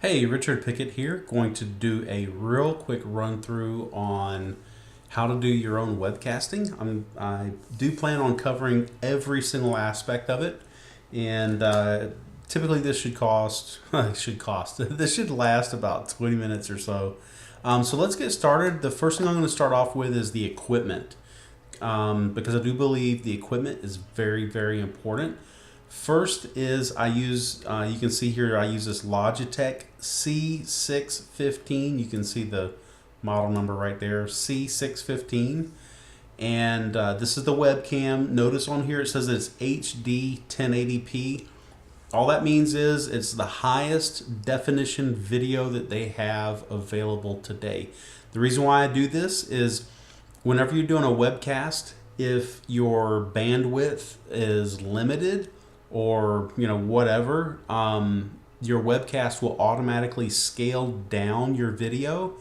Hey, Richard Pickett here, going to do a real quick run through on how to do your own webcasting. I do plan on covering every single aspect of it, and typically this should cost, this should last about 20 minutes or so. So let's get started. The first thing I'm going to start off with is the equipment, because I do believe the equipment is very, very important. First is I use, you can see here, I use this Logitech C615. You can see the model number right there, C615. And this is the webcam. Notice on here it says it's HD 1080p. All that means is it's the highest definition video that they have available today. The reason why I do this is whenever you're doing a webcast, if your bandwidth is limited or whatever, your webcast will automatically scale down your video.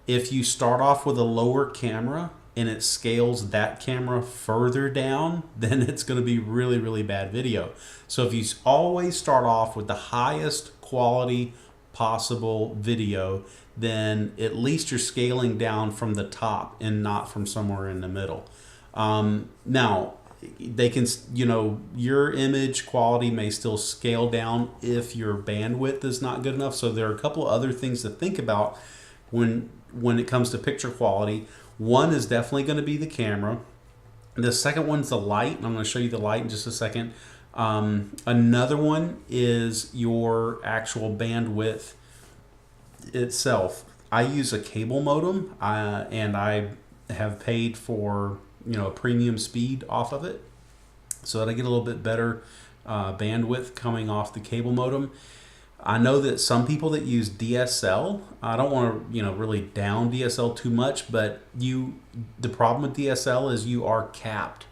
If you start off with a lower camera and it scales that camera further down, then it's going to be really, really bad video. So if you always start off with the highest quality possible video, then at least you're scaling down from the top and not from somewhere in the middle. Now, they can, your image quality may still scale down if your bandwidth is not good enough. So there are a couple of other things to think about when it comes to picture quality. One is definitely going to be the camera. The second one's the light, and I'm going to show you the light in just a second. Another one is your actual bandwidth itself. I use a cable modem, and I have paid for a premium speed off of it, so that I get a little bit better bandwidth coming off the cable modem. I know that some people that use DSL, I don't want to really down DSL too much, but the problem with DSL is you are capped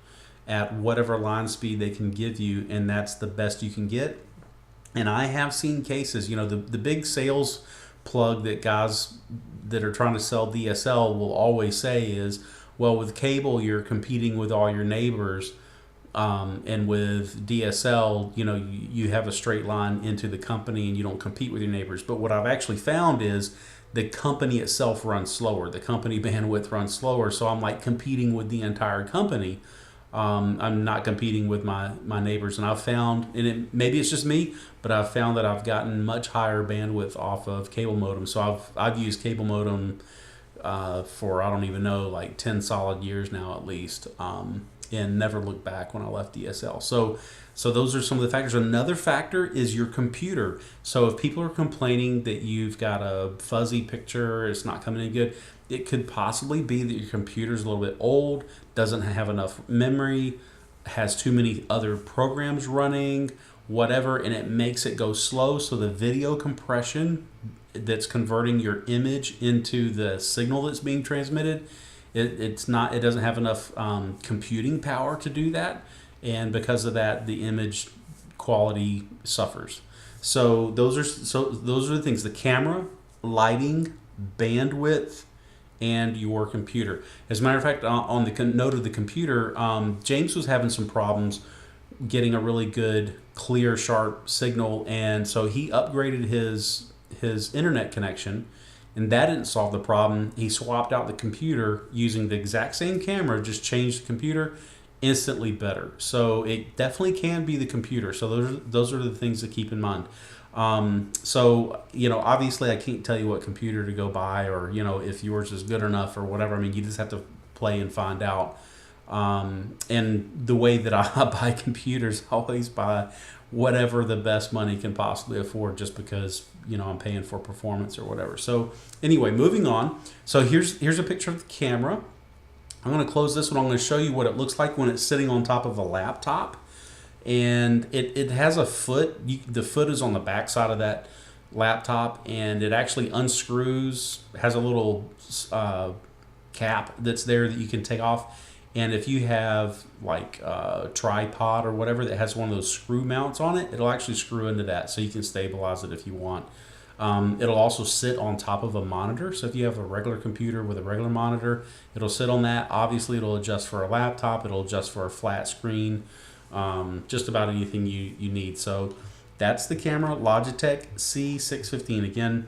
at whatever line speed they can give you, and that's the best you can get. And I have seen cases, the big sales plug that guys that are trying to sell DSL will always say is, well, with cable you're competing with all your neighbors, and with DSL, you have a straight line into the company and you don't compete with your neighbors. But what I've actually found is the company itself runs slower. The company bandwidth runs slower, so I'm like competing with the entire company. I'm not competing with my neighbors, and I've found, and maybe it's just me, but I've found that I've gotten much higher bandwidth off of cable modem. So I've used cable modem for I don't even know, like 10 solid years now at least, and never looked back when I left DSL. So those are some of the factors. Another factor is your computer. So if people are complaining that you've got a fuzzy picture, it's not coming in good, it could possibly be that your computer's a little bit old, doesn't have enough memory, has too many other programs running, whatever, and it makes it go slow. So the video compression that's converting your image into the signal that's being transmitted, it doesn't have enough computing power to do that, and because of that, the image quality suffers. So those are the things: the camera, lighting, bandwidth, and your computer. As a matter of fact, on the note of the computer, James was having some problems getting a really good, clear, sharp signal, and so he upgraded his internet connection, and that didn't solve the problem. He swapped out the computer using the exact same camera, just changed the computer, instantly better. So it definitely can be the computer. So those are the things to keep in mind. So obviously I can't tell you what computer to go buy, or if yours is good enough or whatever. I mean, you just have to play and find out. And the way that I buy computers, I always buy whatever the best money can possibly afford, just because I'm paying for performance or whatever. So anyway, moving on. So here's a picture of the camera. I'm going to close this one. I'm going to show you what it looks like when it's sitting on top of a laptop, and it has a foot. The foot is on the back side of that laptop, and it actually unscrews, has a little cap that's there that you can take off. And if you have like a tripod or whatever that has one of those screw mounts on it, it'll actually screw into that, so you can stabilize it if you want. It'll also sit on top of a monitor. So if you have a regular computer with a regular monitor, it'll sit on that. Obviously, it'll adjust for a laptop. It'll adjust for a flat screen, just about anything you need. So that's the camera, Logitech C615. Again,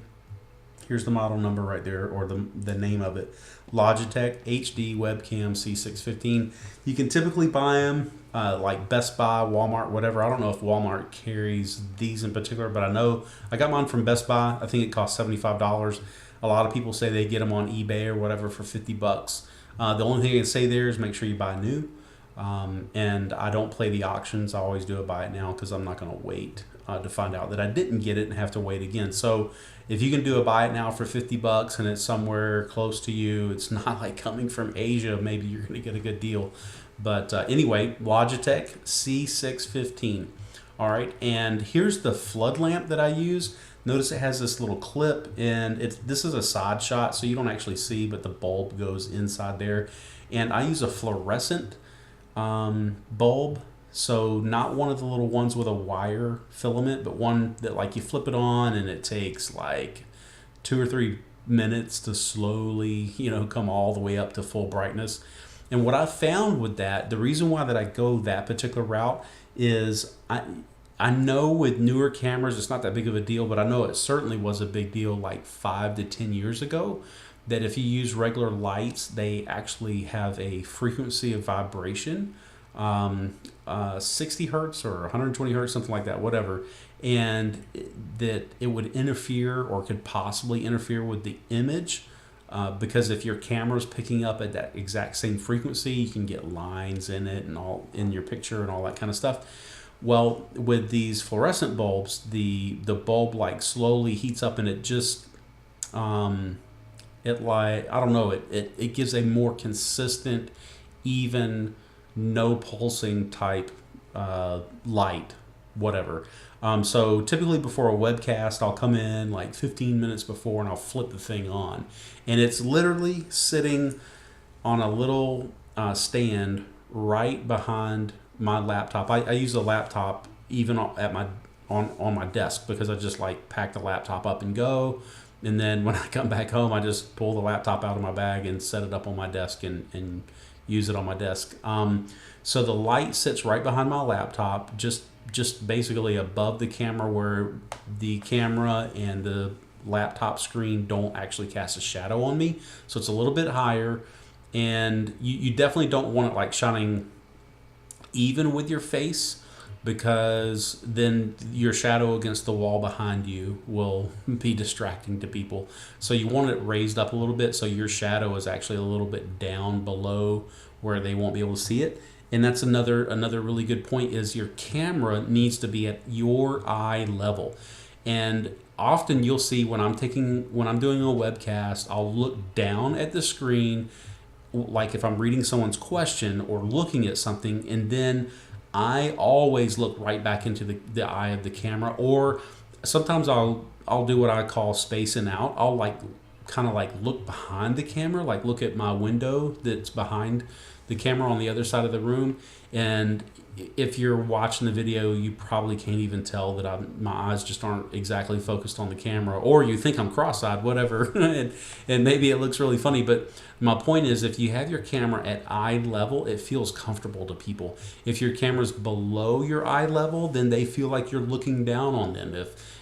here's the model number right there, or the name of it. Logitech HD Webcam C615. You can typically buy them like Best Buy, Walmart, whatever. I don't know if Walmart carries these in particular, but I know I got mine from Best Buy. I think it cost $75. A lot of people say they get them on eBay or whatever for $50. The only thing I can say there is make sure you buy new. And I don't play the auctions. I always do it buy it now because I'm not going to wait to find out that I didn't get it and have to wait again. So if you can do a buy it now for $50 and it's somewhere close to you, it's not like coming from Asia, maybe you're going to get a good deal. But anyway, Logitech C615. All right, and here's the flood lamp that I use. Notice it has this little clip, and this is a side shot, so you don't actually see, but the bulb goes inside there. And I use a fluorescent bulb, so not one of the little ones with a wire filament, but one that like you flip it on and it takes like 2 or 3 minutes to slowly, come all the way up to full brightness. And what I found with that, the reason why that I go that particular route is I know with newer cameras it's not that big of a deal, but I know it certainly was a big deal like 5 to 10 years ago, that if you use regular lights, they actually have a frequency of vibration, 60 hertz or 120 hertz, something like that, whatever, and that it would interfere or could possibly interfere with the image, because if your camera's picking up at that exact same frequency, you can get lines in it and all in your picture and all that kind of stuff. Well, with these fluorescent bulbs, the bulb like slowly heats up, and it just it gives a more consistent, even, no pulsing type light, whatever. So typically before a webcast, I'll come in like 15 minutes before and I'll flip the thing on, and it's literally sitting on a little stand right behind my laptop. I use a laptop even at on my desk because I just like pack the laptop up and go. And then when I come back home, I just pull the laptop out of my bag and set it up on my desk and use it on my desk. So the light sits right behind my laptop, just basically above the camera, where the camera and the laptop screen don't actually cast a shadow on me. So it's a little bit higher, and you definitely don't want it like shining even with your face, because then your shadow against the wall behind you will be distracting to people. So you want it raised up a little bit so your shadow is actually a little bit down below where they won't be able to see it. And that's another really good point, is your camera needs to be at your eye level. And often you'll see when I'm doing a webcast, I'll look down at the screen, like if I'm reading someone's question or looking at something, and then I always look right back into the eye of the camera. Or sometimes I'll do what I call spacing out. I'll kind of look behind the camera, like look at my window that's behind the camera on the other side of the room. And if you're watching the video, you probably can't even tell that my eyes just aren't exactly focused on the camera, or you think I'm cross-eyed, whatever, and maybe it looks really funny. But my point is, if you have your camera at eye level, it feels comfortable to people. If your camera's below your eye level, then they feel like you're looking down on them.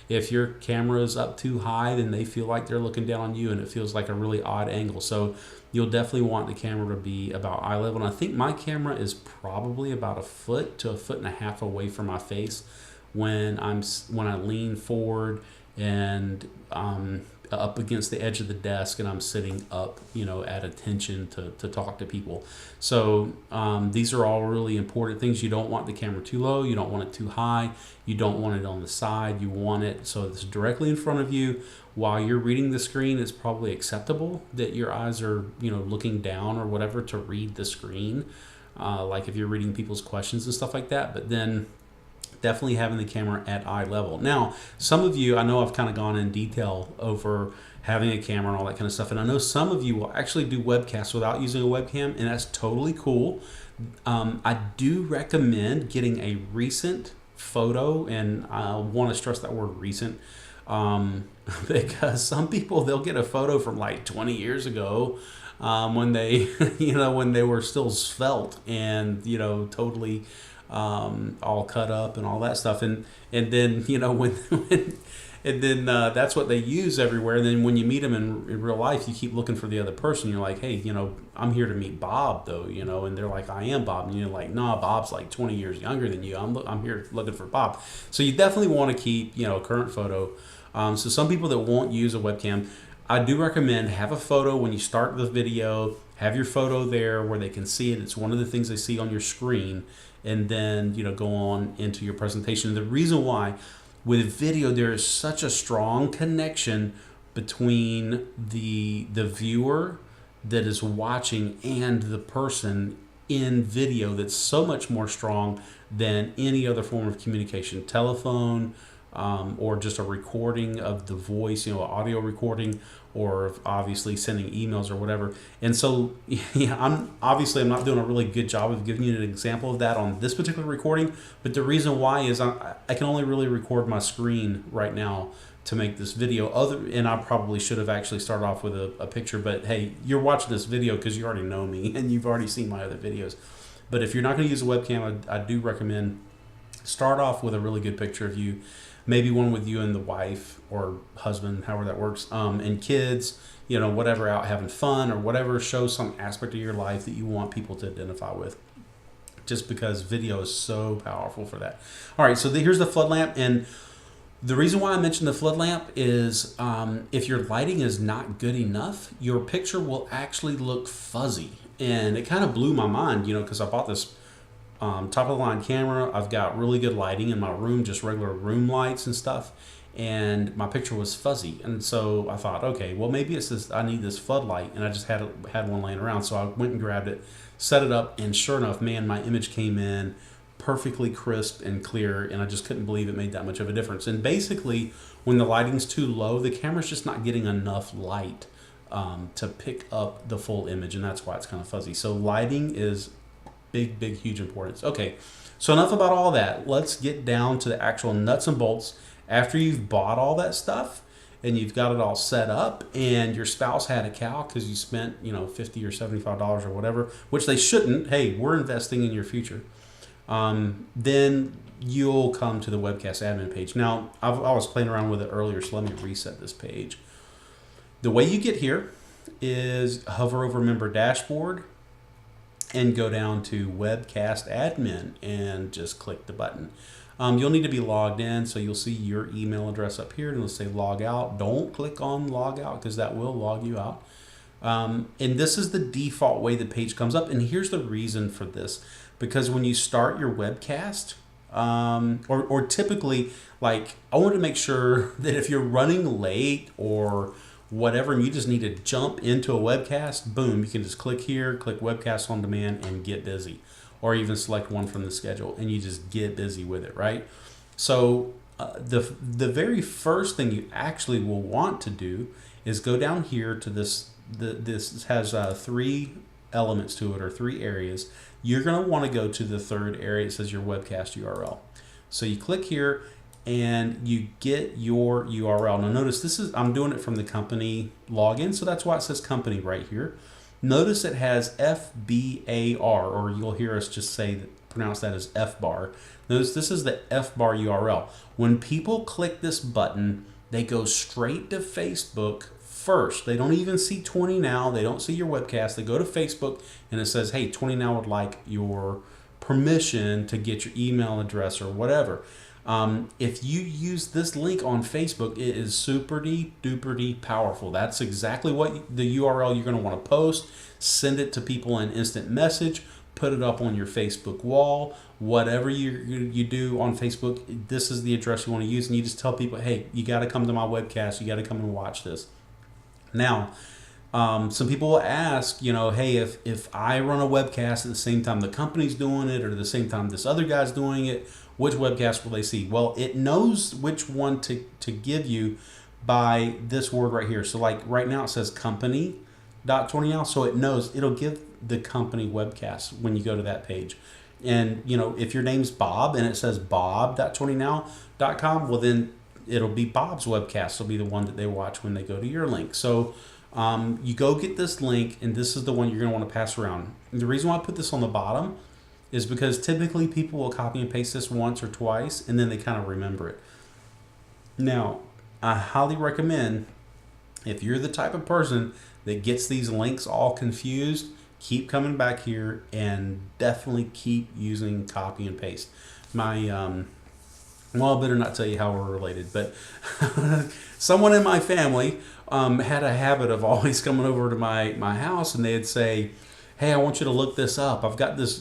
If your camera is up too high, then they feel like they're looking down on you, and it feels like a really odd angle. So you'll definitely want the camera to be about eye level. And I think my camera is probably about 1 foot to 1.5 feet away from my face when I lean forward and up against the edge of the desk, and I'm sitting up, at attention to talk to people. So these are all really important things. You don't want the camera too low. You don't want it too high. You don't want it on the side. You want it so it's directly in front of you. While you're reading the screen, it's probably acceptable that your eyes are, looking down or whatever to read the screen. Like if you're reading people's questions and stuff like that. But then definitely having the camera at eye level. Now, some of you, I know I've kind of gone in detail over having a camera and all that kind of stuff, and I know some of you will actually do webcasts without using a webcam, and that's totally cool. I do recommend getting a recent photo, and I want to stress that word recent, because some people, they'll get a photo from like 20 years ago, when they, when they were still svelte and, totally all cut up and all that stuff. And then, you know, when and then that's what they use everywhere. And then when you meet them in real life, you keep looking for the other person. You're like, hey, you know, I'm here to meet Bob, though, you know. And they're like, I am Bob. And you're like, nah, Bob's like 20 years younger than you. I'm here looking for Bob. So you definitely want to keep, you know, a current photo. So some people that won't use a webcam, I do recommend have a photo when you start the video. Have your photo there where they can see it. It's one of the things they see on your screen. And then, you know, go on into your presentation. And the reason why, with video, there is such a strong connection between the viewer that is watching and the person in video that's so much more strong than any other form of communication, telephone, or just a recording of the voice, you know, audio recording, or obviously sending emails or whatever. And so, yeah, I'm not doing a really good job of giving you an example of that on this particular recording, but the reason why is I can only really record my screen right now to make this video. And I probably should have actually started off with a picture, but hey, you're watching this video because you already know me and you've already seen my other videos. But if you're not going to use a webcam, I do recommend start off with a really good picture of you. Maybe one with you and the wife or husband, however that works, and kids, you know, whatever, out having fun or whatever, show some aspect of your life that you want people to identify with, just because video is so powerful for that. All right, so here's the flood lamp. And the reason why I mentioned the flood lamp is if your lighting is not good enough, your picture will actually look fuzzy. And it kind of blew my mind, you know, because I bought this top of the line camera. I've got really good lighting in my room, just regular room lights and stuff, and my picture was fuzzy. And so I thought, okay, well, maybe it's this, I need this floodlight, and I just had one laying around. So I went and grabbed it, set it up, and sure enough, man, my image came in perfectly crisp and clear, and I just couldn't believe it made that much of a difference. And basically, when the lighting's too low, the camera's just not getting enough light to pick up the full image, and that's why it's kind of fuzzy. So lighting is big, huge importance. Okay, so enough about all that. Let's get down to the actual nuts and bolts. After you've bought all that stuff and you've got it all set up, and your spouse had a cow because you spent, you know, $50 or $75 or whatever, which they shouldn't. Hey, we're investing in your future. Then you'll come to the Webcast admin page. Now, I was playing around with it earlier, so let me reset this page. The way you get here is hover over Member Dashboard and go down to Webcast Admin and just click the button. You'll need to be logged in, so you'll see your email address up here and it'll say log out. Don't click on log out because that will log you out. And this is the default way the page comes up. And here's the reason for this. Because when you start your webcast, or typically, like, I want to make sure that if you're running late or whatever, and you just need to jump into a webcast, boom, you can just click here, click Webcast on Demand, and get busy. Or even select one from the schedule, and you just get busy with it, right? So the very first thing you actually will want to do is go down here to this. This has 3 elements to it, or 3 areas. You're going to want to go to the 3rd area. It says your webcast URL. So you click here, and you get your URL. Now notice I'm doing it from the company login, so that's why it says company right here. Notice it has FBAR, or you'll hear us just pronounce that as FBAR. Notice this is the FBAR URL. When people click this button, they go straight to Facebook first. They don't even see 20 Now. They don't see your webcast. They go to Facebook, and it says, hey, 20 Now would like your permission to get your email address or whatever. If you use this link on Facebook, it is super-duper powerful. That's exactly what the URL you're going to want to post. Send it to people in instant message. Put it up on your Facebook wall. Whatever you do on Facebook, this is the address you want to use. And you just tell people, hey, you got to come to my webcast. You got to come and watch this. Now, some people will ask, you know, hey, if I run a webcast at the same time the company's doing it, or at the same time this other guy's doing it, which webcast will they see? Well, it knows which one to give you by this word right here. So like right now it says company.20now, so it knows it'll give the company webcast when you go to that page. And, you know, if your name's Bob and it says bob.20now.com, well, then it'll be Bob's webcast. It'll be the one that they watch when they go to your link. So you go get this link, and this is the one you're going to want to pass around. And the reason why I put this on the bottom is because typically people will copy and paste this once or twice and then they kind of remember it. Now, I highly recommend, if you're the type of person that gets these links all confused, keep coming back here and definitely keep using copy and paste. My well, I better not tell you how we're related, but someone in my family had a habit of always coming over to my house, and they'd say, "Hey, I want you to look this up. I've got this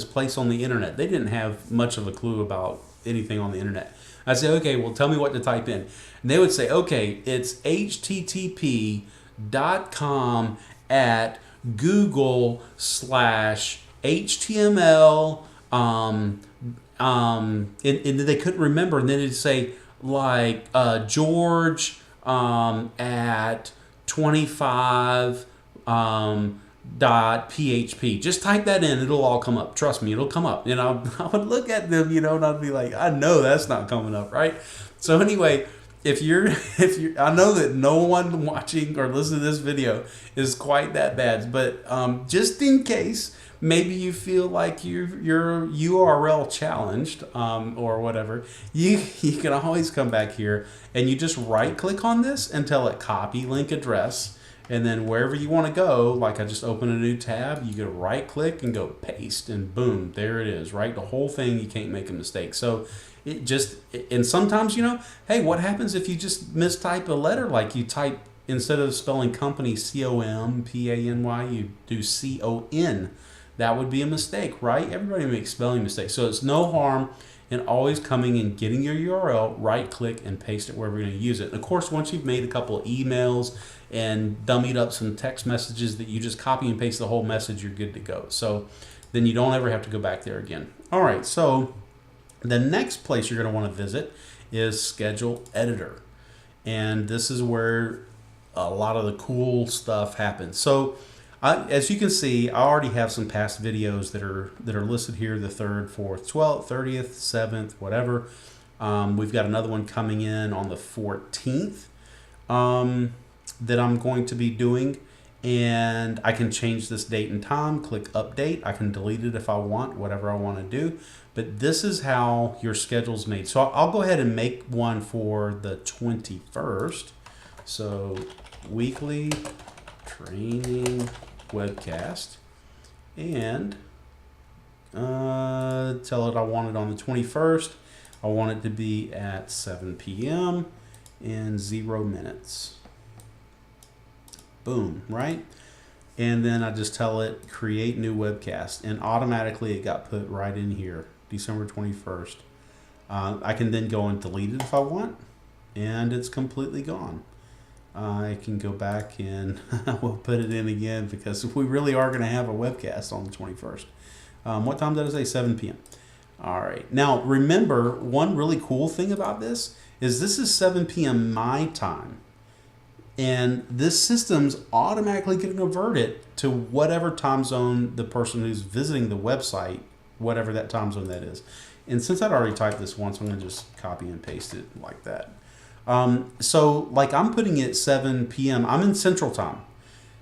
place on the internet." They didn't have much of a clue about anything on the internet. I say, "Okay, well, tell me what to type in." And they would say, "Okay, it's http.com at Google/HTML." And they couldn't remember, and then it'd say like George at 25 .php. Just type that in, it'll all come up. Trust me, it'll come up. And I would look at them, and I'd be like, I know that's not coming up, right? So anyway, if you're, I know that no one watching or listening to this video is quite that bad, but just in case, maybe you feel like you're URL challenged or whatever, you can always come back here and you just right click on this and tell it copy link address, and then wherever you want to go, like I just open a new tab, you go right click and go paste, and boom, there it is, right? The whole thing, you can't make a mistake. So it just, and sometimes, hey, what happens if you just mistype a letter? Like you type, instead of spelling company COMPANY, you do CON. That would be a mistake, right? Everybody makes spelling mistakes. So it's no harm in always coming and getting your URL, right click and paste it wherever you're going to use it. And of course, once you've made a couple of emails and dummied up some text messages that you just copy and paste the whole message, you're good to go. So then you don't ever have to go back there again. All right, so the next place you're going to want to visit is Schedule Editor. And this is where a lot of the cool stuff happens. So as you can see, I already have some past videos that are listed here, the 3rd, 4th, 12th, 30th, 7th, whatever. We've got another one coming in on the 14th that I'm going to be doing, and I can change this date and time, click update. I can delete it if I want, whatever I want to do. But this is how your schedule's made. So I'll go ahead and make one for the 21st. So weekly training webcast, and tell it I want it on the 21st. I want it to be at 7 p.m. and 0 minutes. Boom, right? And then I just tell it create new webcast, and automatically it got put right in here, December 21st. I can then go and delete it if I want, and it's completely gone. I can go back and we'll put it in again because we really are going to have a webcast on the 21st. What time did I say? 7 p.m. All right. Now, remember, one really cool thing about this is 7 p.m. my time. And this system's automatically going to convert it to whatever time zone the person who's visiting the website, whatever that time zone that is. And since I'd already typed this once, I'm going to just copy and paste it like that. So like I'm putting it 7 p.m. I'm in Central Time.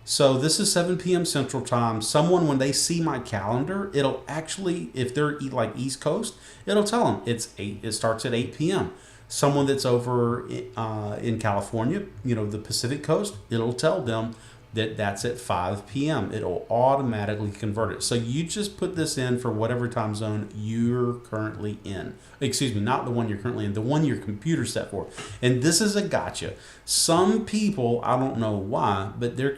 So this is 7 p.m. Central Time. Someone, when they see my calendar, it'll actually, if they're like East Coast, it'll tell them it starts at 8 p.m. Someone that's over in California, the Pacific Coast, it'll tell them that that's at 5 p.m. It'll automatically convert it. So you just put this in for whatever time zone you're currently in. Excuse me, not the one you're currently in, the one your computer's set for. And this is a gotcha. Some people, I don't know why, but their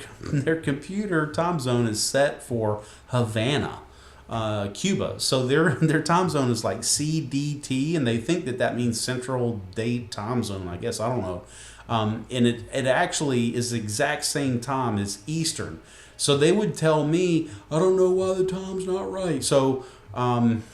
computer time zone is set for Havana, Cuba. So their time zone is like CDT, and they think that means Central Date Time Zone. I guess, I don't know. And it actually is the exact same time as Eastern. So they would tell me, I don't know why the time's not right. So then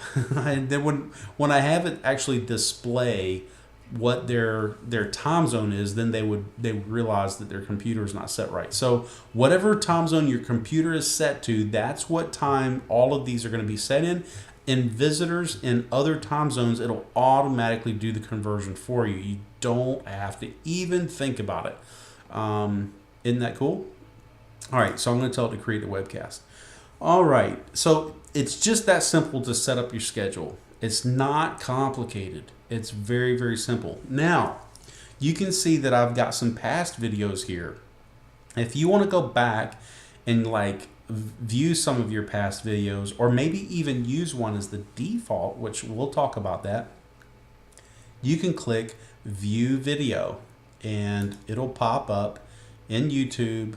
when I have it actually display what their time zone is, then they would realize that their computer is not set right. So whatever time zone your computer is set to, that's what time all of these are going to be set in. And visitors in other time zones, it'll automatically do the conversion for you. You don't have to even think about it. Isn't that cool? All right, so I'm going to tell it to create a webcast. All right. So it's just that simple to set up your schedule. It's not complicated. It's very, very simple. Now, you can see that I've got some past videos here. If you want to go back and like view some of your past videos, or maybe even use one as the default, which we'll talk about that, you can click view video and it'll pop up in YouTube.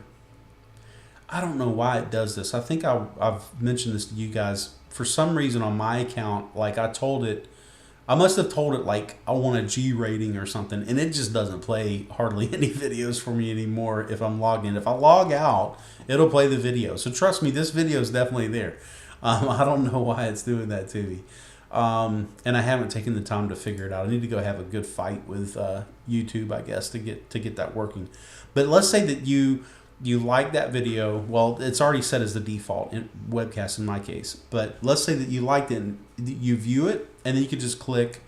I don't know why it does this. I think I've mentioned this to you guys. For some reason on my account, like I must have told it like I want a G rating or something, and it just doesn't play hardly any videos for me anymore if I'm logged in. If I log out, it'll play the video. So trust me, this video is definitely there. I don't know why it's doing that to me. And I haven't taken the time to figure it out. I need to go have a good fight with YouTube, I guess, to get that working. But let's say that you like that video. Well, it's already set as the default in Webcast in my case. But let's say that you liked it and you view it, and then you could just click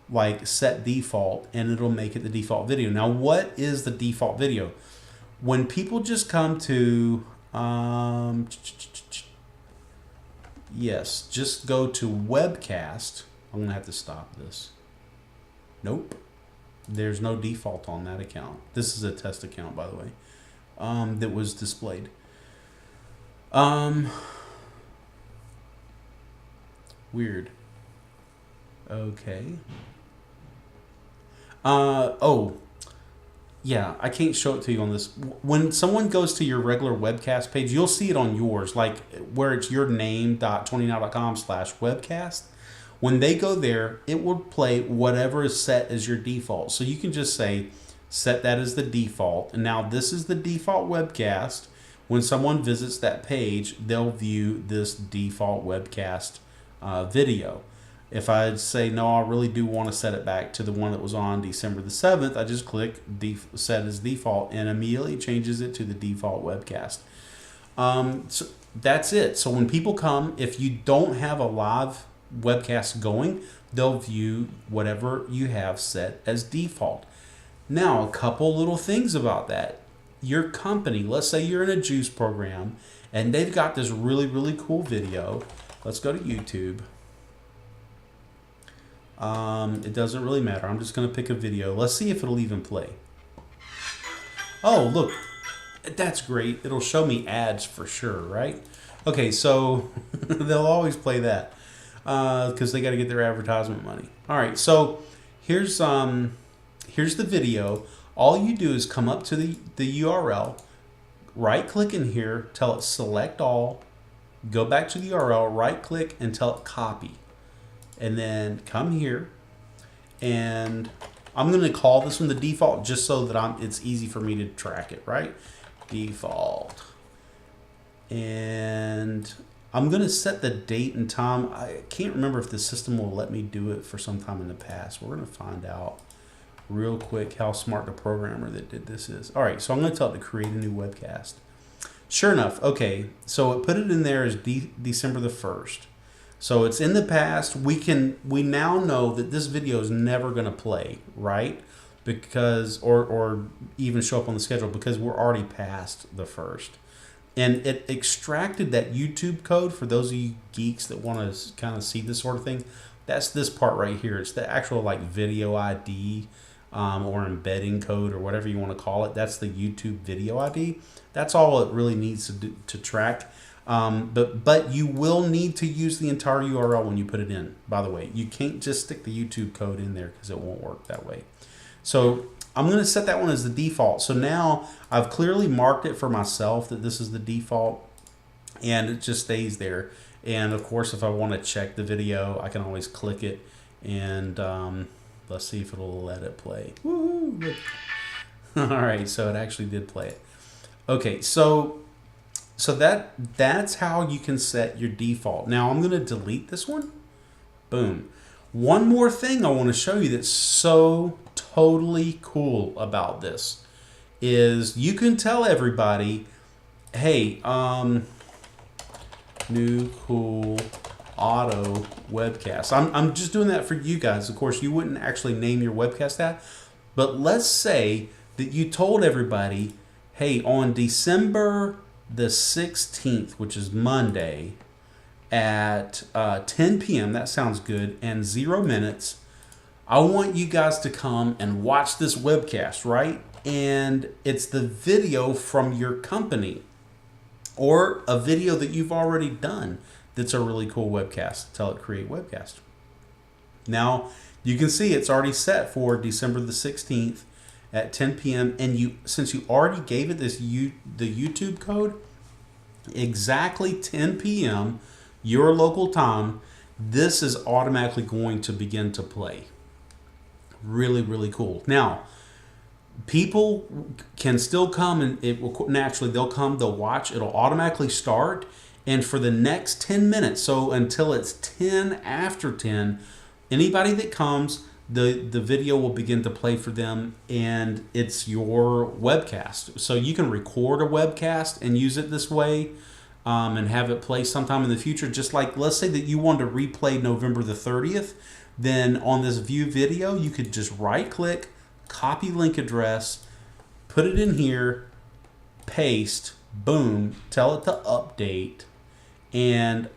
like set default and it'll make it the default video. Now, what is the default video? When people just come to, yes, just go to Webcast. I'm going to have to stop this. Nope. There's no default on that account. This is a test account, by the way. That was displayed. Weird. Okay. Oh, yeah, I can't show it to you on this. When someone goes to your regular Webcast page, you'll see it on yours, like where it's your name.tonynow.com/webcast. When they go there, it will play whatever is set as your default. So you can just say, set that as the default. And now this is the default Webcast. When someone visits that page, they'll view this default Webcast video. If I say, no, I really do want to set it back to the one that was on December the 7th, I just click set as default and immediately changes it to the default Webcast. So that's it. So when people come, if you don't have a live Webcast going, they'll view whatever you have set as default. Now, a couple little things about that. Your company, let's say you're in a juice program and they've got this really, really cool video. Let's go to YouTube. It doesn't really matter. I'm just going to pick a video. Let's see if it'll even play. Oh, look. That's great. It'll show me ads for sure, right? Okay, so they'll always play that because they got to get their advertisement money. All right, so here's the video. All you do is come up to the URL, right-click in here, tell it select all, go back to the URL, right-click, and tell it copy. And then come here, and I'm going to call this one the default just so that it's easy for me to track it, right? Default. And I'm going to set the date and time. I can't remember if the system will let me do it for some time in the past. We're going to find out real quick how smart the programmer that did this is. All right, so I'm going to tell it to create a new webcast. Sure enough, okay, so it put it in there as December the 1st. So it's in the past. We now know that this video is never going to play, right? Because or even show up on the schedule because we're already past the 1st. And it extracted that YouTube code for those of you geeks that want to kind of see this sort of thing. That's this part right here. It's the actual like video ID or embedding code or whatever you want to call it. That's the YouTube video ID. That's all it really needs to do to track. But you will need to use the entire URL when you put it in, by the way. You can't just stick the YouTube code in there because it won't work that way. So I'm going to set that one as the default. So now I've clearly marked it for myself that this is the default, and it just stays there. And of course, if I want to check the video, I can always click it, and let's see if it'll let it play. Woohoo! All right, so it actually did play it. Okay, so that's how you can set your default. Now I'm going to delete this one. Boom. One more thing I want to show you that's so totally cool about this is you can tell everybody, hey, new cool auto webcast. I'm just doing that for you guys. Of course, you wouldn't actually name your webcast that, but let's say that you told everybody, hey, on December the 16th, which is Monday, at 10 p.m., that sounds good, and 0 minutes, I want you guys to come and watch this webcast, right? And it's the video from your company or a video that you've already done that's a really cool webcast. Tell it create webcast. Now, you can see it's already set for December the 16th at 10 p.m. And since you already gave it the YouTube code, exactly 10 p.m., your local time, this is automatically going to begin to play. Really, really cool. Now, people can still come, and it will naturally, they'll come, they'll watch, it'll automatically start, and for the next 10 minutes, so until it's 10 after 10, anybody that comes, the video will begin to play for them, and it's your webcast. So you can record a webcast and use it this way, and have it play sometime in the future. Just like, let's say that you want to replay November the 30th, then on this view video, you could just right click, copy link address, put it in here, paste, boom, tell it to update, and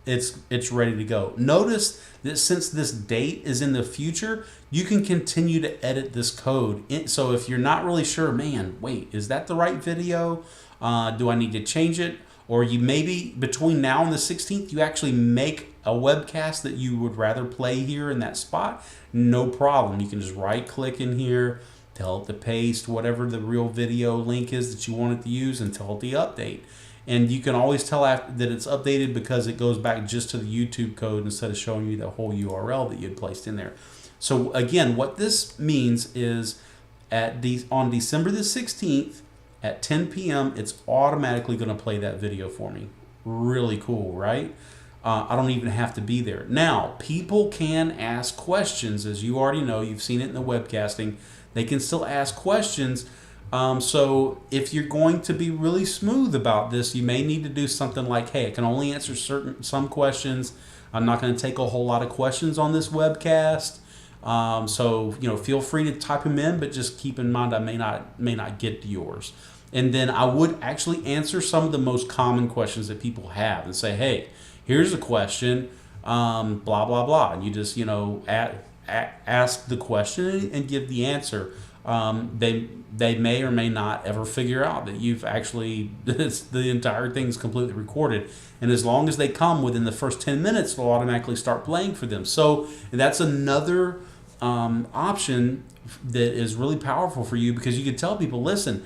it's ready to go. Notice that since this date is in the future, you can continue to edit this code. So if you're not really sure, man, wait, is that the right video? Do I need to change it? Or you maybe between now and the 16th, you actually make a webcast that you would rather play here in that spot. No problem. You can just right click in here, tell it to paste whatever the real video link is that you want it to use, and tell it to update. And you can always tell that it's updated because it goes back just to the YouTube code instead of showing you the whole URL that you had placed in there. So again, what this means is on December the 16th at 10 p.m., it's automatically going to play that video for me. Really cool, right? I don't even have to be there. Now, people can ask questions, as you already know. You've seen it in the webcasting. They can still ask questions. So if you're going to be really smooth about this, you may need to do something like, hey, I can only answer some questions. I'm not going to take a whole lot of questions on this webcast. So feel free to type them in, but just keep in mind I may not get to yours. And then I would actually answer some of the most common questions that people have and say, hey, here's a question, blah, blah, blah. And you just, ask the question and give the answer. They may or may not ever figure out that you've actually, the entire thing's completely recorded. And as long as they come within the first 10 minutes, they'll automatically start playing for them. So that's another option that is really powerful for you, because you can tell people, listen,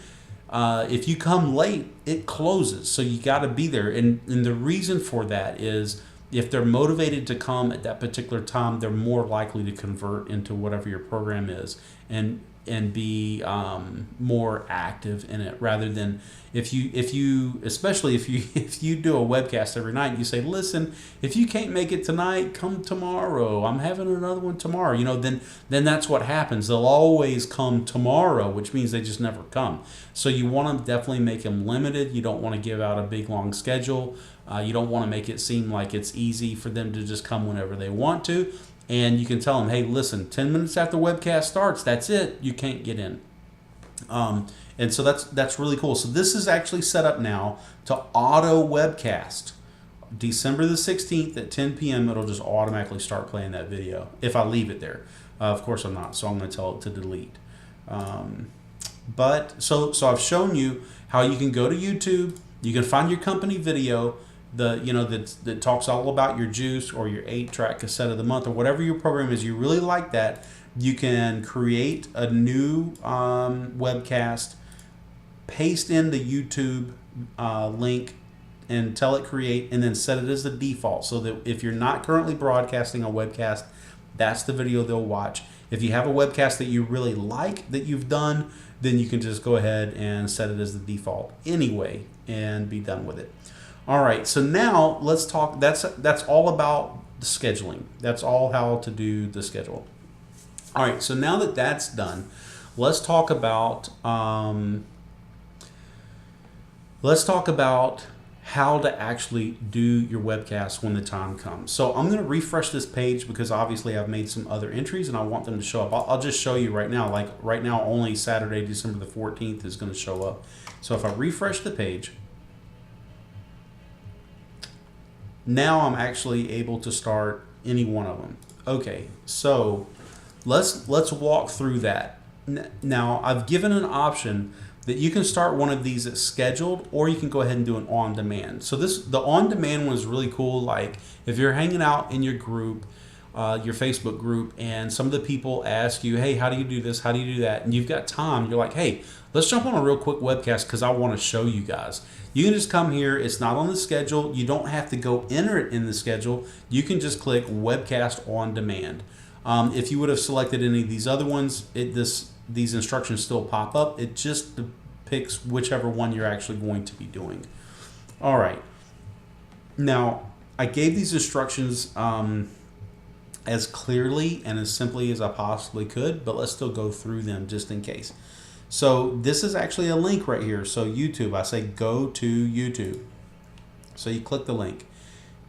if you come late, it closes. So you got to be there. And the reason for that is if they're motivated to come at that particular time, they're more likely to convert into whatever your program is and be more active in it, rather than if you especially if you do a webcast every night and you say, listen, if you can't make it tonight, come tomorrow, I'm having another one tomorrow, then that's what happens. They'll always come tomorrow, which means they just never come. So you want to definitely make them limited. You don't want to give out a big long schedule. You don't want to make it seem like it's easy for them to just come whenever they want to. And you can tell them, hey, listen, 10 minutes after webcast starts, that's it. You can't get in. And so that's really cool. So this is actually set up now to auto webcast. December the 16th at 10 p.m., it'll just automatically start playing that video if I leave it there. Of course I'm not, so I'm going to tell it to delete. But so I've shown you how you can go to YouTube. You can find your company video, that talks all about your juice or your 8-track cassette of the month or whatever your program is. You really like that. You can create a new webcast, paste in the YouTube link, and tell it create, and then set it as the default, so that if you're not currently broadcasting a webcast, that's the video they'll watch. If you have a webcast that you really like that you've done, then you can just go ahead and set it as the default anyway and be done with it. All right, so now let's talk. That's all about the scheduling. That's all how to do the schedule. All right, so now that that's done, let's talk about how to actually do your webcast when the time comes. So I'm going to refresh this page because obviously I've made some other entries and I want them to show up. I'll just show you right now. Like right now, only Saturday, December the 14th is going to show up. So if I refresh the page, Now I'm actually able to start any one of them. Okay, so let's walk through that. Now I've given an option that you can start one of these as scheduled, or you can go ahead and do an on demand. So the on demand one is really cool. Like if you're hanging out in your group, your Facebook group, and some of the people ask you, hey, how do you do this? How do you do that? And you've got time. You're like, hey, let's jump on a real quick webcast because I want to show you guys. You can just come here. It's not on the schedule. You don't have to go enter it in the schedule. You can just click webcast on demand. If you would have selected any of these other ones, these instructions still pop up. It just picks whichever one you're actually going to be doing. All right. Now, I gave these instructions as clearly and as simply as I possibly could, but let's still go through them just in case. So this is actually a link right here. So YouTube, I say go to YouTube. So you click the link.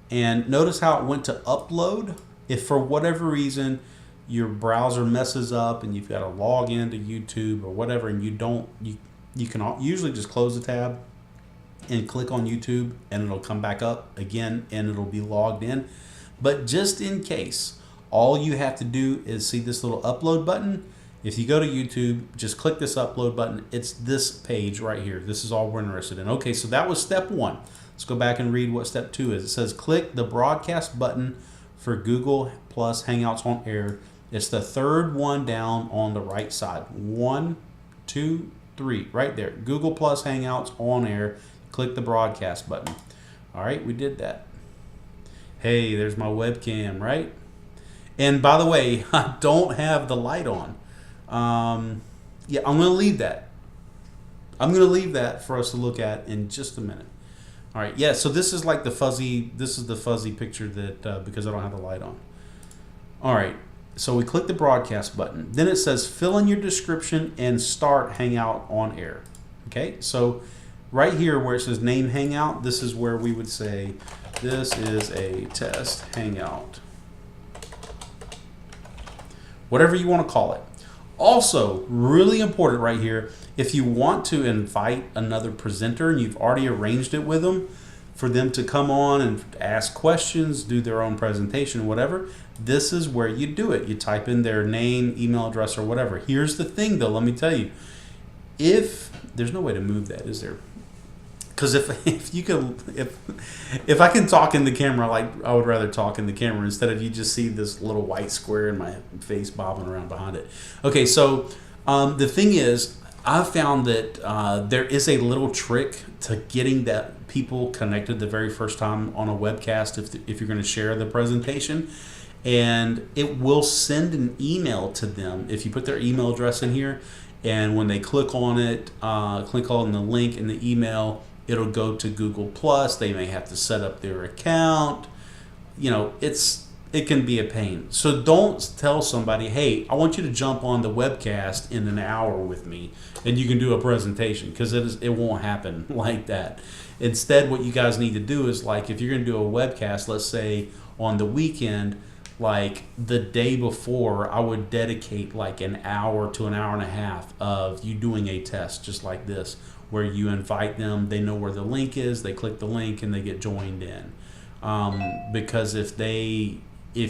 And notice how it went to upload. If for whatever reason your browser messes up and you've got to log into YouTube or whatever, and you can usually just close the tab and click on YouTube and it'll come back up again and it'll be logged in. But just in case, all you have to do is see this little upload button. If you go to YouTube, just click this upload button. It's this page right here. This is all we're interested in. Okay, so that was step 1. Let's go back and read what step 2 is. It says click the broadcast button for Google Plus Hangouts on Air. It's the third one down on the right side. 1, 2, 3, right there. Google Plus Hangouts on Air. Click the broadcast button. All right, we did that. Hey, there's my webcam, right? And by the way, I don't have the light on. Yeah, I'm going to leave that. I'm going to leave that for us to look at in just a minute. All right, yeah, so this is like the fuzzy picture that because I don't have the light on. All right, so we click the broadcast button. Then it says fill in your description and start Hangout on Air. Okay, so right here where it says name Hangout, this is where we would say this is a test Hangout. Whatever you want to call it. Also, really important right here, if you want to invite another presenter and you've already arranged it with them for them to come on and ask questions, do their own presentation, whatever, this is where you do it. You type in their name, email address, or whatever. Here's the thing though, let me tell you. If there's no way to move that, is there? Because if I can talk in the camera, like I would rather talk in the camera instead of you just see this little white square in my face bobbing around behind it. Okay, so the thing is, I've found that there is a little trick to getting that people connected the very first time on a webcast if you're going to share the presentation. And it will send an email to them if you put their email address in here. And when they click on it, click on the link in the email, it'll go to Google Plus. They may have to set up their account. You know, it can be a pain. So don't tell somebody, hey, I want you to jump on the webcast in an hour with me and you can do a presentation, because it won't happen like that. Instead, what you guys need to do is, like, if you're going to do a webcast, let's say on the weekend, like the day before, I would dedicate like an hour to an hour and a half of you doing a test just like this, where you invite them, they know where the link is, they click the link and they get joined in. Because if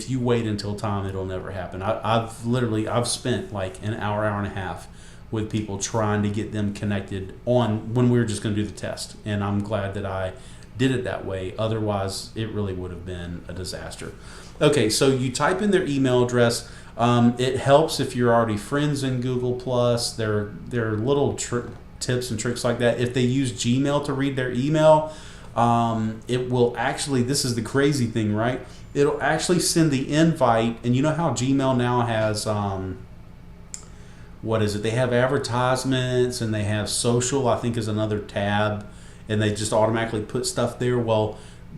you wait until time, it'll never happen. I've spent like an hour and a half with people trying to get them connected on when we were just going to do the test. And I'm glad that I did it that way. Otherwise, it really would have been a disaster. Okay, so you type in their email address. It helps if you're already friends in Google Plus. There are little tips and tricks like that. If they use Gmail to read their email, it will actually, this is the crazy thing, right? It'll actually send the invite, and you know how Gmail now has, what is it? They have advertisements and they have social, I think is another tab, and they just automatically put stuff there. Well,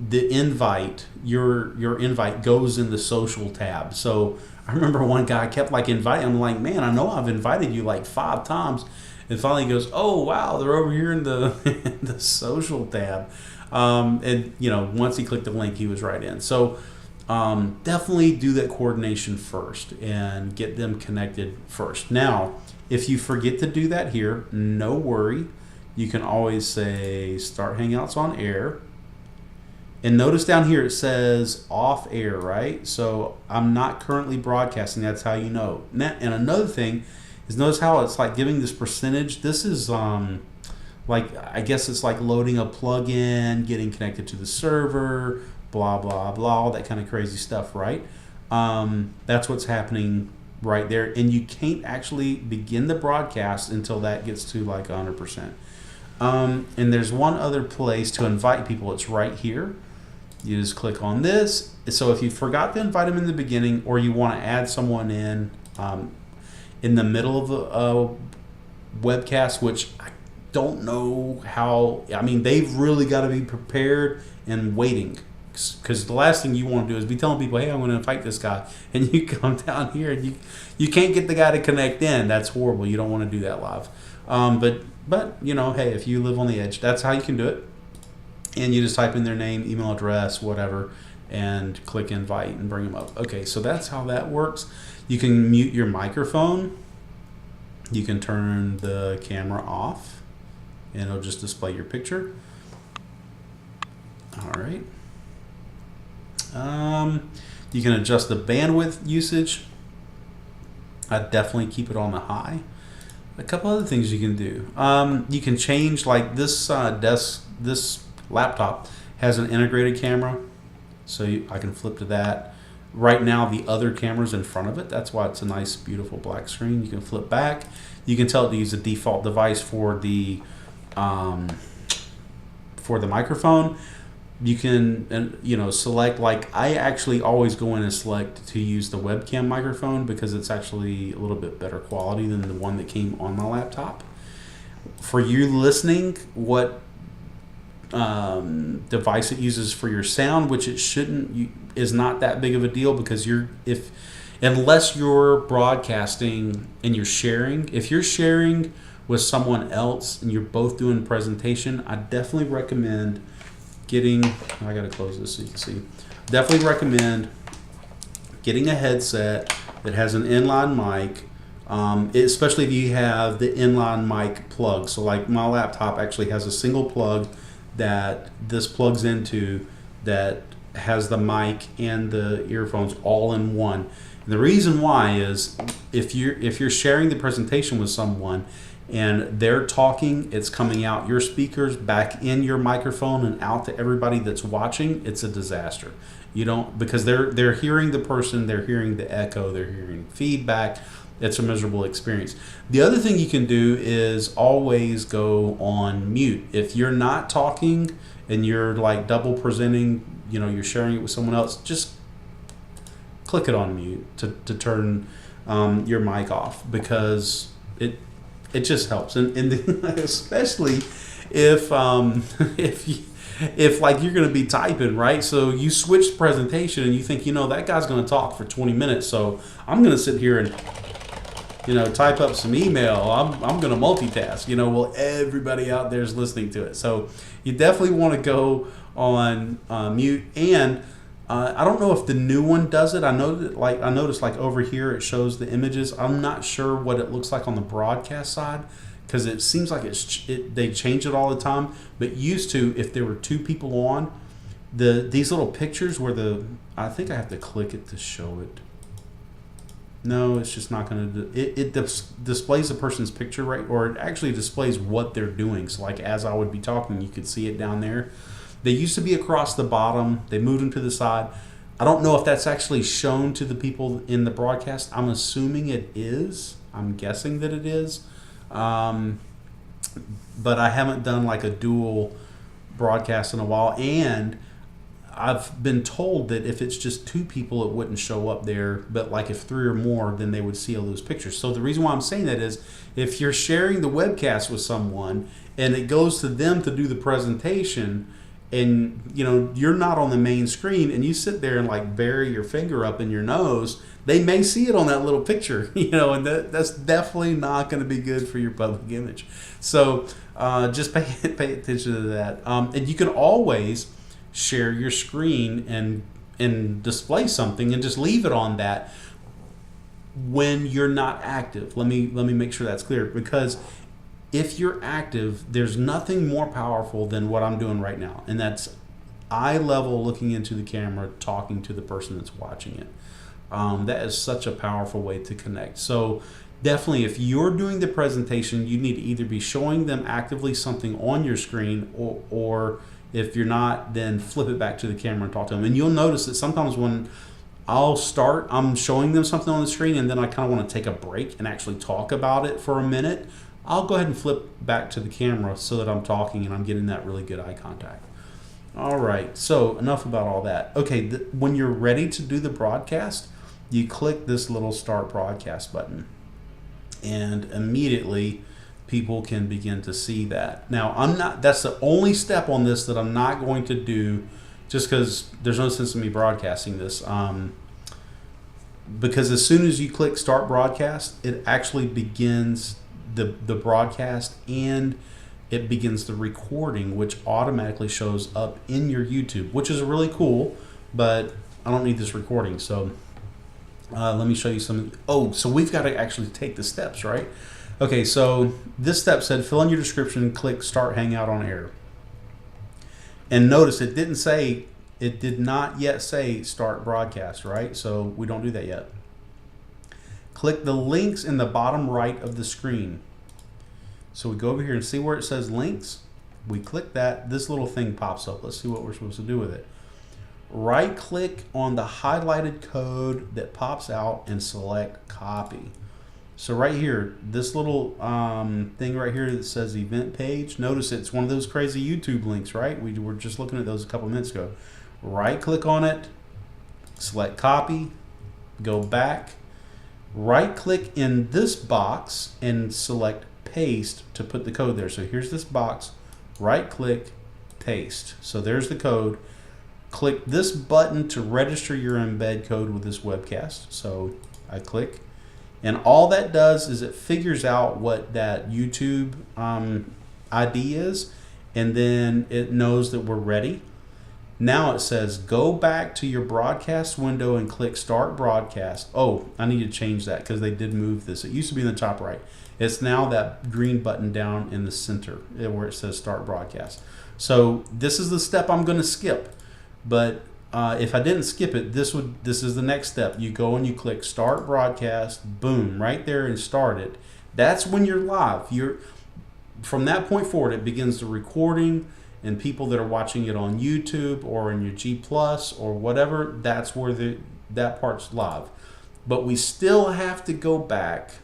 the invite, your invite goes in the social tab. So I remember one guy kept like inviting, I'm like, man, I know I've invited you like 5 times. And finally he goes, oh, wow, they're over here in the the social tab. And, you know, once he clicked the link, he was right in. So definitely do that coordination first and get them connected first. Now, if you forget to do that here, no worry. You can always say start Hangouts on Air. And notice down here it says off air, right? So I'm not currently broadcasting. That's how you know. And another thing is, notice how it's like giving this percentage. This is like, I guess it's like loading a plugin, getting connected to the server, blah blah blah, all that kind of crazy stuff, right? That's what's happening right there, and you can't actually begin the broadcast until that gets to like 100%. And there's one other place to invite people. It's right here. You just click on this. So if you forgot to invite them in the beginning, or you want to add someone in the middle of a webcast, which I don't know how. I mean, they've really got to be prepared and waiting, because the last thing you want to do is be telling people, hey, I'm going to invite this guy, and you come down here and you can't get the guy to connect in. That's horrible. You don't want to do that live. But you know, hey, if you live on the edge, that's how you can do it. And you just type in their name, email address, whatever, and click invite and bring them up. Okay, so that's how that works. You can mute your microphone. You can turn the camera off, and it'll just display your picture. All right. You can adjust the bandwidth usage. I definitely keep it on the high. A couple other things you can do. You can change, like this this laptop has an integrated camera, so I can flip to that. Right now, the other camera's in front of it. That's why it's a nice, beautiful black screen. You can flip back. You can tell it to use a default device for the microphone. You can, select, like, I actually always go in and select to use the webcam microphone, because it's actually a little bit better quality than the one that came on my laptop. For you listening, what device it uses for your sound, which it shouldn't, is not that big of a deal, because unless you're broadcasting and you're sharing, if you're sharing with someone else and you're both doing a presentation, I definitely recommend I gotta close this so you can see. Definitely recommend getting a headset that has an inline mic, especially if you have the inline mic plug. So like my laptop actually has a single plug that this plugs into, that has the mic and the earphones all in one. And the reason why is if you're sharing the presentation with someone and they're talking, it's coming out your speakers, back in your microphone, and out to everybody that's watching. It's a disaster. Because they're hearing the person, they're hearing the echo, they're hearing feedback. It's a miserable experience. The other thing you can do is always go on mute. If you're not talking and you're like double presenting, you're sharing it with someone else, just click it on mute to turn your mic off, because it just helps, and especially if like you're going to be typing, right? So you switch presentation and you think, that guy's going to talk for 20 minutes, so I'm going to sit here and type up some email. I'm going to multitask. Well, everybody out there is listening to it, so you definitely want to go on mute. And I don't know if the new one does it. I noticed like over here it shows the images. I'm not sure what it looks like on the broadcast side, because it seems like they change it all the time. But used to, if there were two people on, these little pictures where I think I have to click it to show it. No, it's just not going to do it. Displays the person's picture, right? Or it actually displays what they're doing. So like as I would be talking, you could see it down there. They used to be across the bottom. They moved them to the side. I don't know if that's actually shown to the people in the broadcast. I'm assuming it is. I'm guessing that it is. But I haven't done like a dual broadcast in a while. And I've been told that if it's just two people, it wouldn't show up there. But like if three or more, then they would see all those pictures. So the reason why I'm saying that is if you're sharing the webcast with someone and it goes to them to do the presentation, and you're not on the main screen, and you sit there and like bury your finger up in your nose, they may see it on that little picture, and that's definitely not going to be good for your public image. So just pay attention to that. And you can always share your screen and display something and just leave it on that when you're not active. Let me make sure that's clear, because if you're active, there's nothing more powerful than what I'm doing right now, and that's eye level looking into the camera, talking to the person that's watching it. That is such a powerful way to connect. So definitely, if you're doing the presentation, you need to either be showing them actively something on your screen, or if you're not, then flip it back to the camera and talk to them. And you'll notice that sometimes when I'm showing them something on the screen, and then I kind of want to take a break and actually talk about it for a minute, I'll go ahead and flip back to the camera so that I'm talking and I'm getting that really good eye contact. All right, so enough about all that. Okay, when you're ready to do the broadcast, you click this little Start Broadcast button, and immediately people can begin to see that. Now, that's the only step on this that I'm not going to do, just because there's no sense in me broadcasting this. Because as soon as you click Start Broadcast, it actually begins the broadcast, and it begins the recording, which automatically shows up in your YouTube, which is really cool, but I don't need this recording. So let me show you some. Oh, so we've got to actually take the steps, right? Okay, so this step said fill in your description and click Start Hangout on Air. And notice it did not yet say Start Broadcast, right? So we don't do that yet. Click the links in the bottom right of the screen. So we go over here and see where it says links. We click that. This little thing pops up. Let's see what we're supposed to do with it. Right click on the highlighted code that pops out and select copy. So right here, this little thing right here that says event page, notice it's one of those crazy YouTube links, right? We were just looking at those a couple minutes ago. Right click on it, select copy, go back, right click in this box and select paste to put the code there. So here's this box, right click, paste. So there's the code. Click this button to register your embed code with this webcast. So I click, and all that does is it figures out what that YouTube ID is, and then it knows that we're ready. Now it says go back to your broadcast window and click Start Broadcast. Oh, I need to change that because they did move this. It used to be in the top right. It's now that green button down in the center where it says Start Broadcast. So this is the step I'm going to skip. But if I didn't skip it, this is the next step. You go and you click Start Broadcast, boom, right there, and start it. That's when you're live. From that point forward, it begins the recording, and people that are watching it on YouTube or in your G Plus or whatever, that's where that part's live. But we still have to go back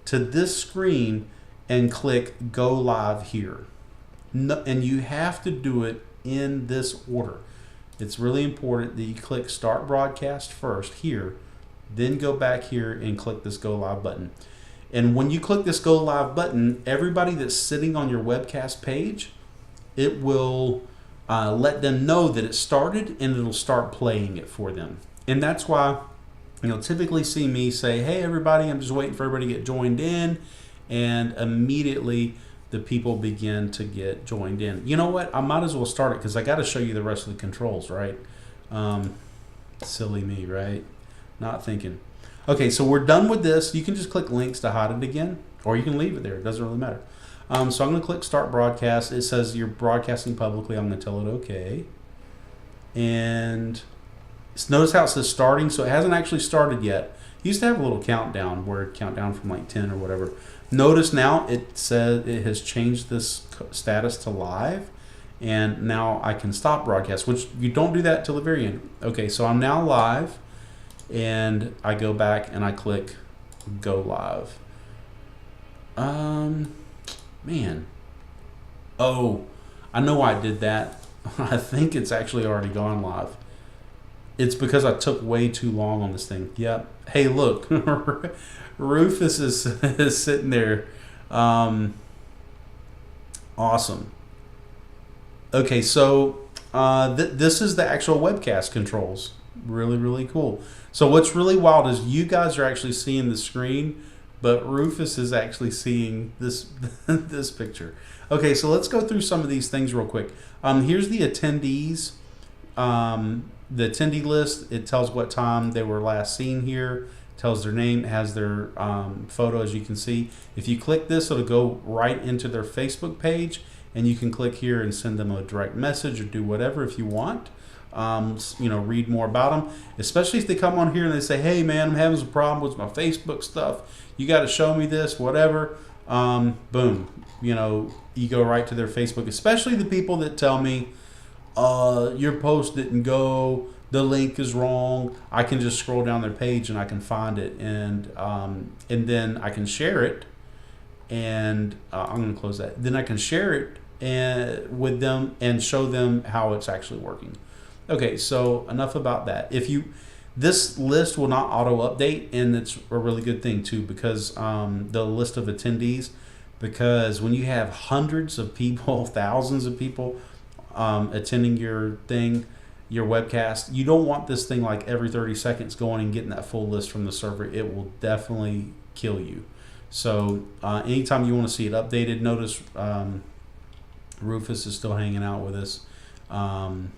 to this screen and click Go Live here. No, and you have to do it in this order. It's really important that you click Start Broadcast first here, then go back here and click this Go Live button. And when you click this Go Live button, everybody that's sitting on your webcast page, it will let them know that it started, and it'll start playing it for them. And that's why you'll typically see me say, hey everybody, I'm just waiting for everybody to get joined in, and immediately the people begin to get joined in. You know what? I might as well start it because I got to show you the rest of the controls, right? Silly me, right? Not thinking. Okay, so we're done with this. You can just click links to hide it again, or you can leave it there. It doesn't really matter. So I'm going to click Start Broadcast. It says you're broadcasting publicly. I'm going to tell it OK. And notice how it says starting. So it hasn't actually started yet. It used to have a little countdown where it count down from like 10 or whatever. Notice now it says it has changed this status to live, and now I can stop broadcast, which you don't do that till the very end. Okay, so I'm now live, and I go back and I click Go Live. Man. Oh, I know why I did that. I think it's actually already gone live. It's because I took way too long on this thing. Yep. Hey, look. Rufus is sitting there. Awesome. Okay, so this is the actual webcast controls. Really, really cool. So what's really wild is you guys are actually seeing the screen, but Rufus is actually seeing this this picture. Okay, so let's go through some of these things real quick. Here's the attendees. The attendee list, it tells what time they were last seen here, tells their name, has their photo, as you can see. If you click this, it'll go right into their Facebook page, and you can click here and send them a direct message or do whatever if you want. Read more about them, especially if they come on here and they say, hey man, I'm having some problem with my Facebook stuff, you got to show me this, whatever. Boom, you go right to their Facebook, especially the people that tell me your post didn't go, the link is wrong. I can just scroll down their page and I can find it, and then I can share it, and I'm going to close that. Then I can share it with them and show them how it's actually working. Okay, so enough about that. This list will not auto update, and it's a really good thing too, because the list of attendees, because when you have hundreds of people, thousands of people attending your thing, your webcast, you don't want this thing like every 30 seconds going and getting that full list from the server. It will definitely kill you. So anytime you want to see it updated, notice Rufus is still hanging out with us. Anytime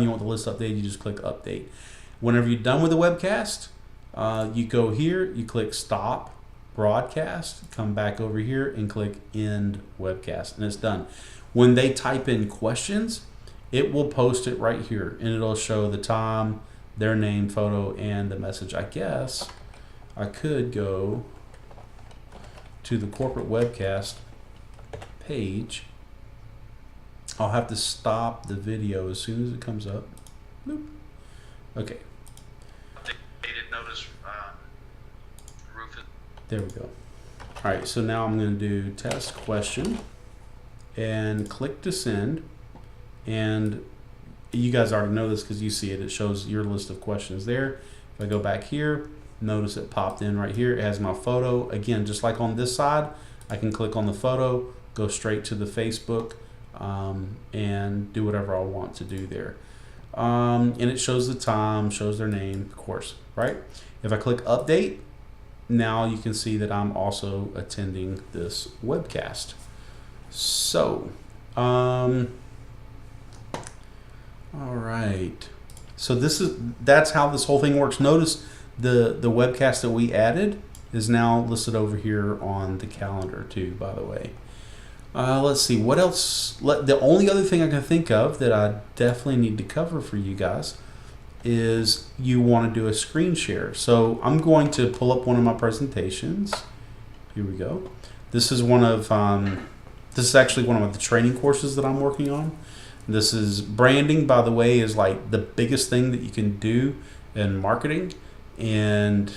you want the list updated, you just click update. Whenever you're done with the webcast, you go here, you click stop broadcast, come back over here and click end webcast, and it's done. When they type in questions, it will post it right here, and it'll show the time, their name, photo, and the message. I guess I could go to the corporate webcast page. I'll have to stop the video as soon as it comes up. Boop. Okay. Notice, there we go. All right, so now I'm going to do test question and click to send. And you guys already know this because you see it. It shows your list of questions there. If I go back here, notice it popped in right here. It has my photo. Again, just like on this side, I can click on the photo, go straight to the Facebook, and do whatever I want to do there. And it shows the time, shows their name, of course, right? If I click update, now you can see that I'm also attending this webcast. So, all right. So that's how this whole thing works. Notice the webcast that we added is now listed over here on the calendar too, by the way. Let's see, what else? The only other thing I can think of that I definitely need to cover for you guys is you want to do a screen share. So I'm going to pull up one of my presentations. Here we go. This is this is actually one of the training courses that I'm working on. This is branding, by the way, is like the biggest thing that you can do in marketing, and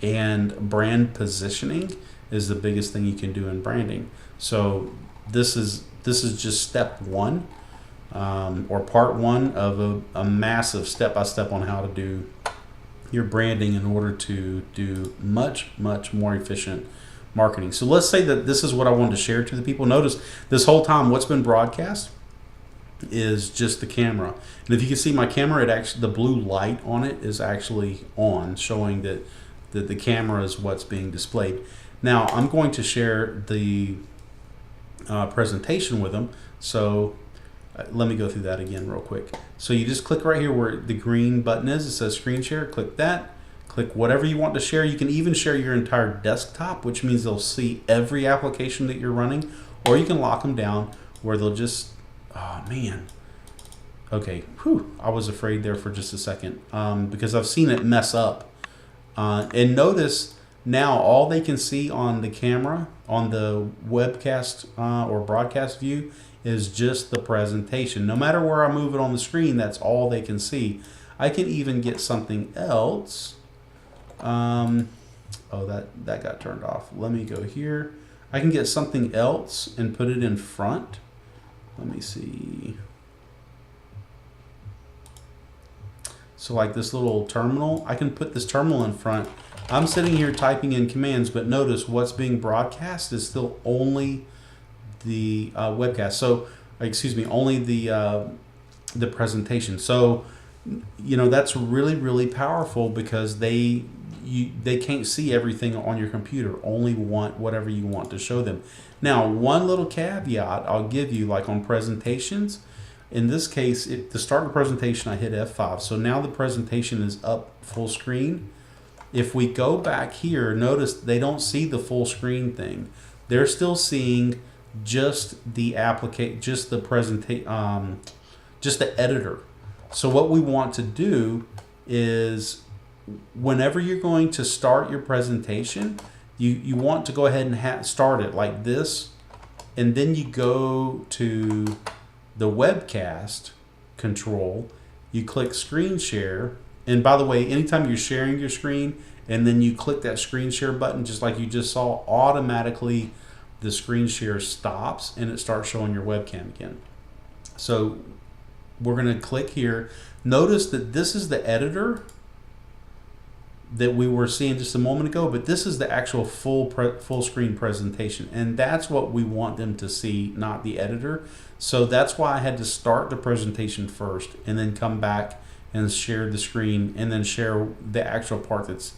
brand positioning is the biggest thing you can do in branding. So this is just step one, or part one of a massive step-by-step on how to do your branding in order to do much more efficient marketing. So let's say that this is what I wanted to share to the people. Notice this whole time what's been broadcast is just the camera. And if you can see my camera, the blue light on it is actually on, showing that the camera is what's being displayed. Now I'm going to share the presentation with them. So let me go through that again real quick. So you just click right here where the green button is. It says screen share. Click that. Click whatever you want to share. You can even share your entire desktop, which means they'll see every application that you're running, or you can lock them down where they'll just, oh man. Okay, whew, I was afraid there for just a second because I've seen it mess up. And notice now all they can see on the camera, on the webcast or broadcast view, is just the presentation. No matter where I move it on the screen, that's all they can see. I can even get something else. Oh, that got turned off. Let me go here. I can get something else and put it in front. Let me see. So like this little terminal, I can put this terminal in front. I'm sitting here typing in commands, but notice what's being broadcast is still only the webcast. So, excuse me, only the presentation. So, you know, that's really powerful because they can't see everything on your computer. Only want whatever you want to show them. Now, one little caveat I'll give you, like on presentations. In this case, to start the presentation, I hit F5. So now the presentation is up full screen. If we go back here, notice they don't see the full screen thing. They're still seeing just the just the presentation, just the editor. So what we want to do is, whenever you're going to start your presentation, you want to go ahead and start it like this, and then you go to the webcast control, you click screen share, and by the way, anytime you're sharing your screen and then you click that screen share button, just like you just saw, automatically the screen share stops and it starts showing your webcam again. So we're going to click here. Notice that this is the editor that we were seeing just a moment ago, but this is the actual full screen presentation, and that's what we want them to see, not the editor. So that's why I had to start the presentation first and then come back and share the screen and then share the actual part that's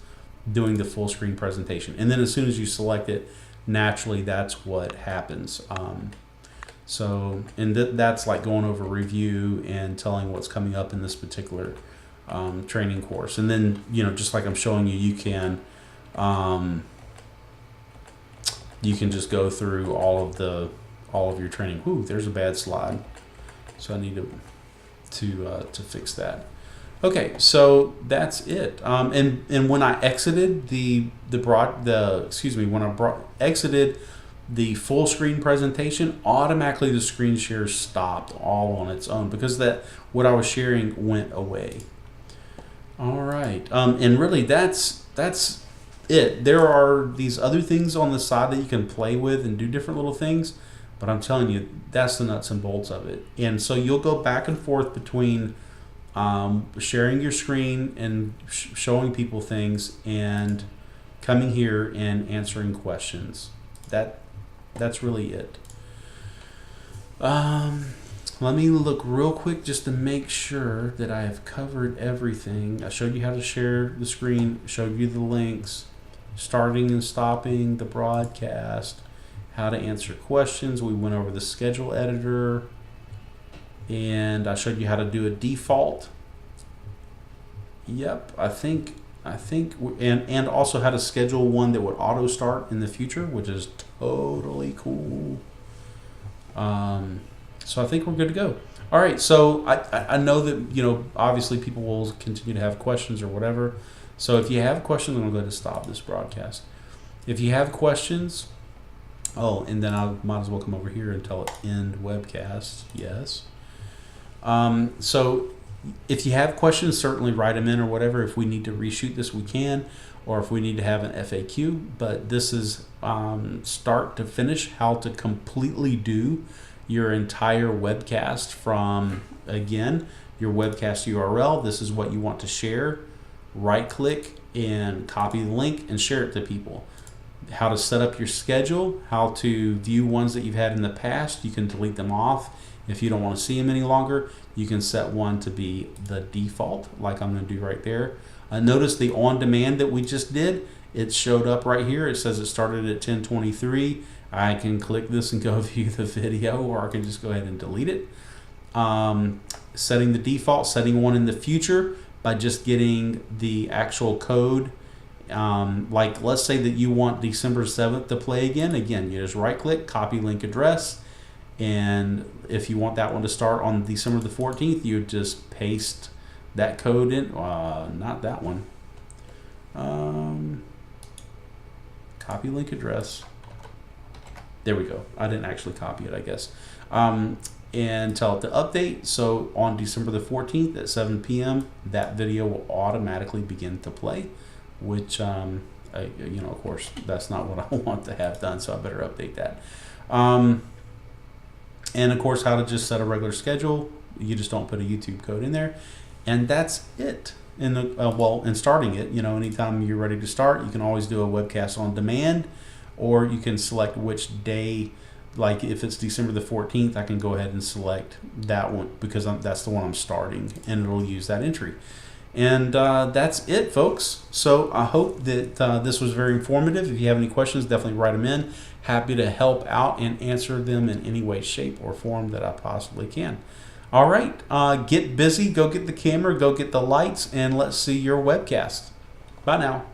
doing the full screen presentation. And then as soon as you select it, naturally that's what happens. That's like going over review and telling what's coming up in this particular training course. And then, just like I'm showing you, you can just go through all of your training. Ooh, there's a bad slide, so I need to fix that. Okay, so that's it. And when I exited exited the full screen presentation, automatically the screen share stopped all on its own because what I was sharing went away. All right, and really that's it. There are these other things on the side that you can play with and do different little things, but I'm telling you, that's the nuts and bolts of it. And so you'll go back and forth between sharing your screen and showing people things and coming here and answering questions. That's really it. Let me look real quick just to make sure that I have covered everything. I showed you how to share the screen, showed you the links, starting and stopping the broadcast, how to answer questions. We went over the schedule editor, and I showed you how to do a default. Yep, I think, and also how to schedule one that would auto start in the future, which is totally cool. So I think we're good to go. All right, so I know that, obviously people will continue to have questions or whatever. So if you have questions, I'm going to go ahead and stop this broadcast. If you have questions, and then I might as well come over here and tell it end webcast. Yes. So if you have questions, certainly write them in or whatever. If we need to reshoot this, we can, or if we need to have an FAQ. But this is start to finish, how to completely do your entire webcast from, again, your webcast URL. This is what you want to share. Right click and copy the link and share it to people. How to set up your schedule, how to view ones that you've had in the past. You can delete them off if you don't want to see them any longer. You can set one to be the default, like I'm going to do right there. Notice the on demand that we just did. It showed up right here. It says it started at 10:23. I can click this and go view the video, or I can just go ahead and delete it. Setting the default, setting one in the future by just getting the actual code. Like let's say that you want December 7th to play again. Again, you just right click, copy link address. And if you want that one to start on December the 14th, you just paste that code in. Not that one. Copy link address. There we go. I didn't actually copy it, I guess. And tell it to update. So on December the 14th at 7 p.m., that video will automatically begin to play, which, of course, that's not what I want to have done, so I better update that. And, of course, how to just set a regular schedule. You just don't put a YouTube code in there. And that's it. And starting it, anytime you're ready to start, you can always do a webcast on demand, or you can select which day. Like if it's December the 14th, I can go ahead and select that one because that's the one I'm starting, and it'll use that entry. And that's it, folks. So I hope that this was very informative. If you have any questions, definitely write them in. Happy to help out and answer them in any way, shape, or form that I possibly can. All right, get busy. Go get the camera, go get the lights, and let's see your webcast. Bye now.